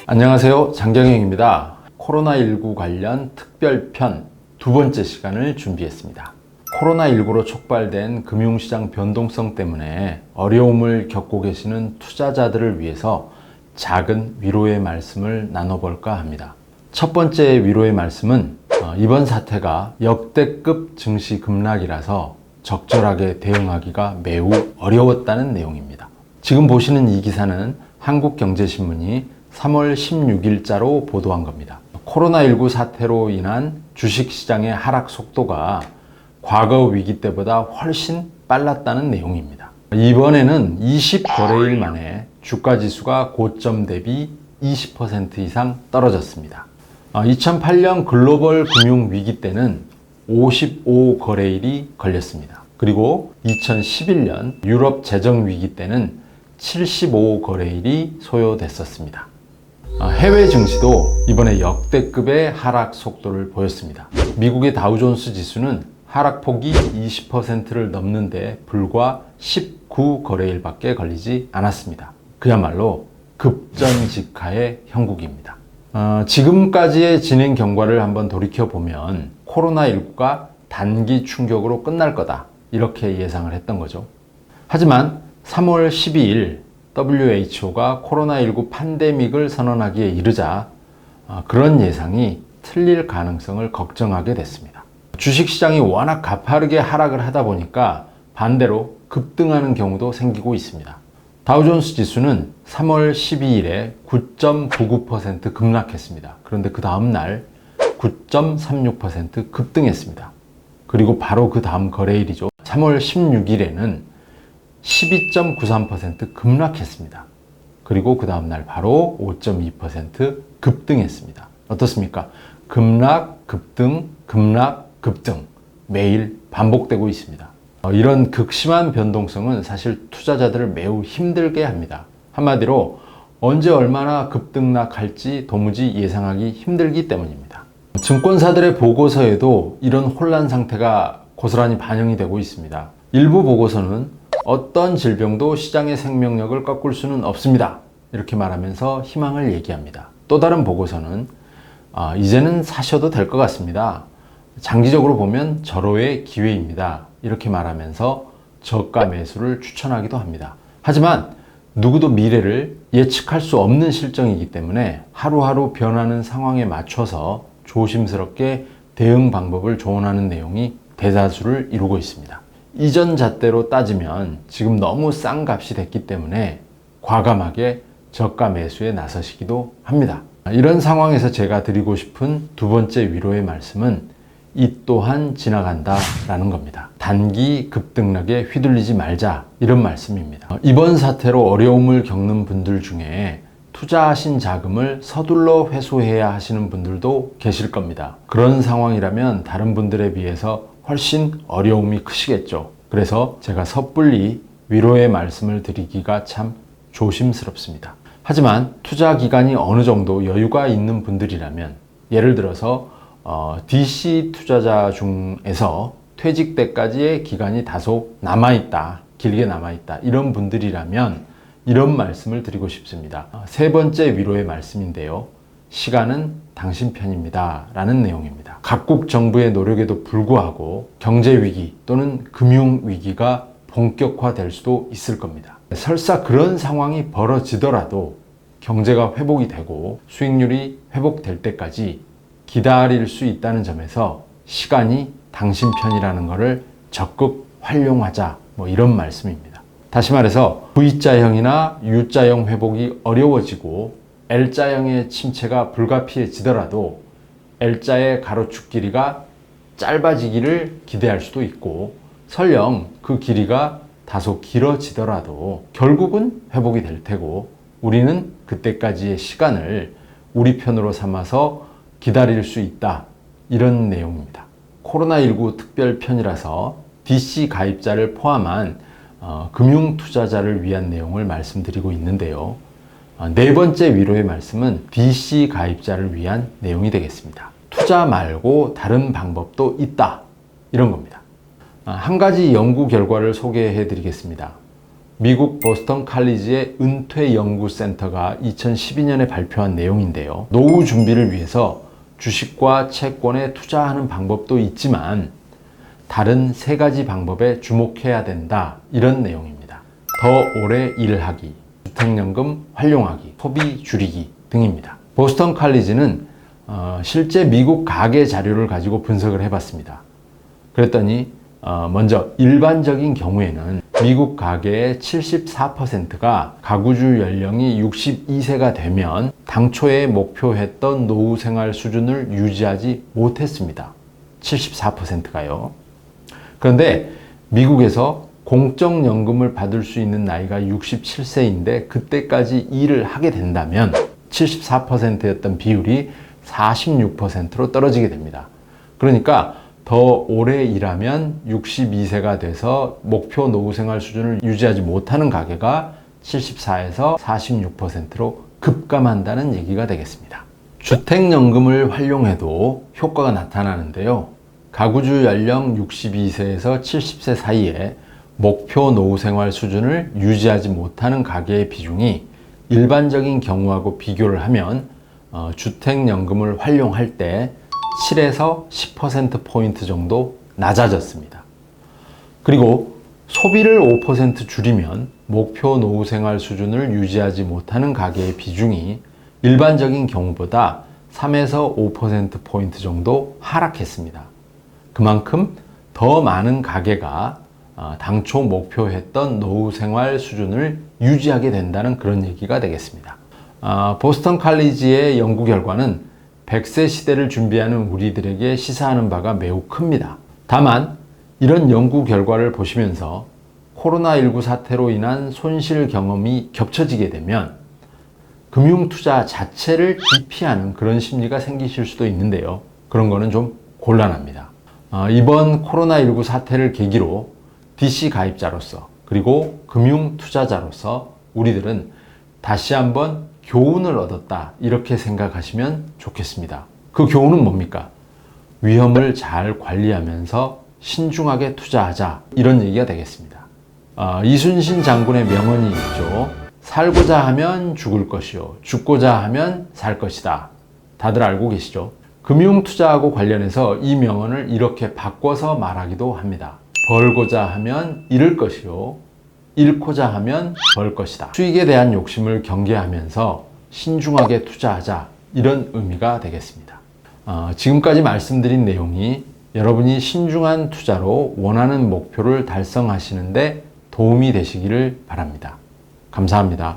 안녕하세요, 장경영입니다. 코로나19 관련 특별편 두 번째 시간을 준비했습니다. 코로나19로 촉발된 금융시장 변동성 때문에 어려움을 겪고 계시는 투자자들을 위해서 작은 위로의 말씀을 나눠볼까 합니다. 첫 번째 위로의 말씀은 이번 사태가 역대급 증시 급락이라서 적절하게 대응하기가 매우 어려웠다는 내용입니다. 지금 보시는 이 기사는 한국경제신문이 3월 16일자로 보도한 겁니다. 코로나19 사태로 인한 주식시장의 하락 속도가 과거 위기 때보다 훨씬 빨랐다는 내용입니다. 이번에는 20거래일 만에 주가지수가 고점 대비 20% 이상 떨어졌습니다. 2008년 글로벌 금융위기 때는 55거래일이 걸렸습니다. 그리고 2011년 유럽 재정위기 때는 75거래일이 소요됐었습니다. 해외 증시도 이번에 역대급의 하락 속도를 보였습니다. 미국의 다우존스 지수는 하락폭이 20%를 넘는데 불과 19거래일밖에 걸리지 않았습니다. 그야말로 급전직하의 형국입니다. 지금까지의 진행 경과를 한번 돌이켜보면 코로나19가 단기 충격으로 끝날 거다, 이렇게 예상을 했던 거죠. 하지만 3월 12일 WHO가 코로나19 팬데믹을 선언하기에 이르자 그런 예상이 틀릴 가능성을 걱정하게 됐습니다. 주식시장이 워낙 가파르게 하락을 하다 보니까 반대로 급등하는 경우도 생기고 있습니다. 다우존스 지수는 3월 12일에 9.99% 급락했습니다. 그런데 그 다음 날 9.36% 급등했습니다. 그리고 바로 그 다음 거래일이죠. 3월 16일에는 12.93% 급락했습니다. 그리고 그 다음날 바로 5.2% 급등했습니다. 어떻습니까? 급락, 급등, 급락, 급등 매일 반복되고 있습니다. 이런 극심한 변동성은 사실 투자자들을 매우 힘들게 합니다. 한마디로 언제 얼마나 급등락할지 도무지 예상하기 힘들기 때문입니다. 증권사들의 보고서에도 이런 혼란 상태가 고스란히 반영이 되고 있습니다. 일부 보고서는 어떤 질병도 시장의 생명력을 꺾을 수는 없습니다, 이렇게 말하면서 희망을 얘기합니다. 또 다른 보고서는 이제는 사셔도 될 것 같습니다, 장기적으로 보면 절호의 기회입니다, 이렇게 말하면서 저가 매수를 추천하기도 합니다. 하지만 누구도 미래를 예측할 수 없는 실정이기 때문에 하루하루 변하는 상황에 맞춰서 조심스럽게 대응 방법을 조언하는 내용이 대다수를 이루고 있습니다. 이전 잣대로 따지면 지금 너무 싼 값이 됐기 때문에 과감하게 저가 매수에 나서시기도 합니다. 이런 상황에서 제가 드리고 싶은 두 번째 위로의 말씀은 이 또한 지나간다 라는 겁니다. 단기 급등락에 휘둘리지 말자, 이런 말씀입니다. 이번 사태로 어려움을 겪는 분들 중에 투자하신 자금을 서둘러 회수해야 하시는 분들도 계실 겁니다. 그런 상황이라면 다른 분들에 비해서 훨씬 어려움이 크시겠죠. 그래서 제가 섣불리 위로의 말씀을 드리기가 참 조심스럽습니다. 하지만 투자 기간이 어느 정도 여유가 있는 분들이라면, 예를 들어서 DC 투자자 중에서 퇴직 때까지의 기간이 다소 남아있다, 길게 남아있다, 이런 분들이라면 이런 말씀을 드리고 싶습니다. 세 번째 위로의 말씀인데요, 시간은 당신 편입니다 라는 내용입니다. 각국 정부의 노력에도 불구하고 경제위기 또는 금융위기가 본격화될 수도 있을 겁니다. 설사 그런 상황이 벌어지더라도 경제가 회복이 되고 수익률이 회복될 때까지 기다릴 수 있다는 점에서 시간이 당신 편이라는 것을 적극 활용하자, 이런 말씀입니다. 다시 말해서 V자형이나 U자형 회복이 어려워지고 L자형의 침체가 불가피해지더라도 L자의 가로축 길이가 짧아지기를 기대할 수도 있고, 설령 그 길이가 다소 길어지더라도 결국은 회복이 될 테고, 우리는 그때까지의 시간을 우리 편으로 삼아서 기다릴 수 있다, 이런 내용입니다. 코로나19 특별편이라서 DC 가입자를 포함한 금융투자자를 위한 내용을 말씀드리고 있는데요. 네 번째 위로의 말씀은 DC 가입자를 위한 내용이 되겠습니다. 투자 말고 다른 방법도 있다, 이런 겁니다. 한 가지 연구 결과를 소개해 드리겠습니다. 미국 보스턴 칼리지의 은퇴 연구센터가 2012년에 발표한 내용인데요. 노후 준비를 위해서 주식과 채권에 투자하는 방법도 있지만 다른 3가지 방법에 주목해야 된다. 이런 내용입니다. 더 오래 일하기, 주택연금 활용하기, 소비 줄이기 등입니다. 보스턴 칼리지는 실제 미국 가계 자료를 가지고 분석을 해봤습니다. 그랬더니 먼저 일반적인 경우에는 미국 가계의 74%가 가구주 연령이 62세가 되면 당초에 목표했던 노후 생활 수준을 유지하지 못했습니다. 74%가요. 그런데 미국에서 공적연금을 받을 수 있는 나이가 67세인데 그때까지 일을 하게 된다면 74%였던 비율이 46%로 떨어지게 됩니다. 그러니까 더 오래 일하면 62세가 돼서 목표 노후생활 수준을 유지하지 못하는 가계가 74에서 46%로 급감한다는 얘기가 되겠습니다. 주택연금을 활용해도 효과가 나타나는데요. 가구주 연령 62세에서 70세 사이에 목표 노후생활 수준을 유지하지 못하는 가계의 비중이 일반적인 경우하고 비교를 하면 주택연금을 활용할 때 7에서 10%포인트 정도 낮아졌습니다. 그리고 소비를 5% 줄이면 목표 노후생활 수준을 유지하지 못하는 가계의 비중이 일반적인 경우보다 3에서 5%포인트 정도 하락했습니다. 그만큼 더 많은 가계가 당초 목표했던 노후생활 수준을 유지하게 된다는 그런 얘기가 되겠습니다. 보스턴 칼리지의 연구 결과는 100세 시대를 준비하는 우리들에게 시사하는 바가 매우 큽니다. 다만 이런 연구 결과를 보시면서 코로나19 사태로 인한 손실 경험이 겹쳐지게 되면 금융투자 자체를 기피하는 그런 심리가 생기실 수도 있는데요. 그런 거는 좀 곤란합니다. 이번 코로나19 사태를 계기로 DC 가입자로서 그리고 금융투자자로서 우리들은 다시 한번 교훈을 얻었다 이렇게 생각하시면 좋겠습니다. 그 교훈은 뭡니까? 위험을 잘 관리하면서 신중하게 투자하자 이런 얘기가 되겠습니다. 이순신 장군의 명언이 있죠. 살고자 하면 죽을 것이요 죽고자 하면 살 것이다. 다들 알고 계시죠? 금융투자하고 관련해서 이 명언을 이렇게 바꿔서 말하기도 합니다. 벌고자 하면 잃을 것이요 잃고자 하면 벌 것이다. 수익에 대한 욕심을 경계하면서 신중하게 투자하자 이런 의미가 되겠습니다. 지금까지 말씀드린 내용이 여러분이 신중한 투자로 원하는 목표를 달성하시는데 도움이 되시기를 바랍니다. 감사합니다.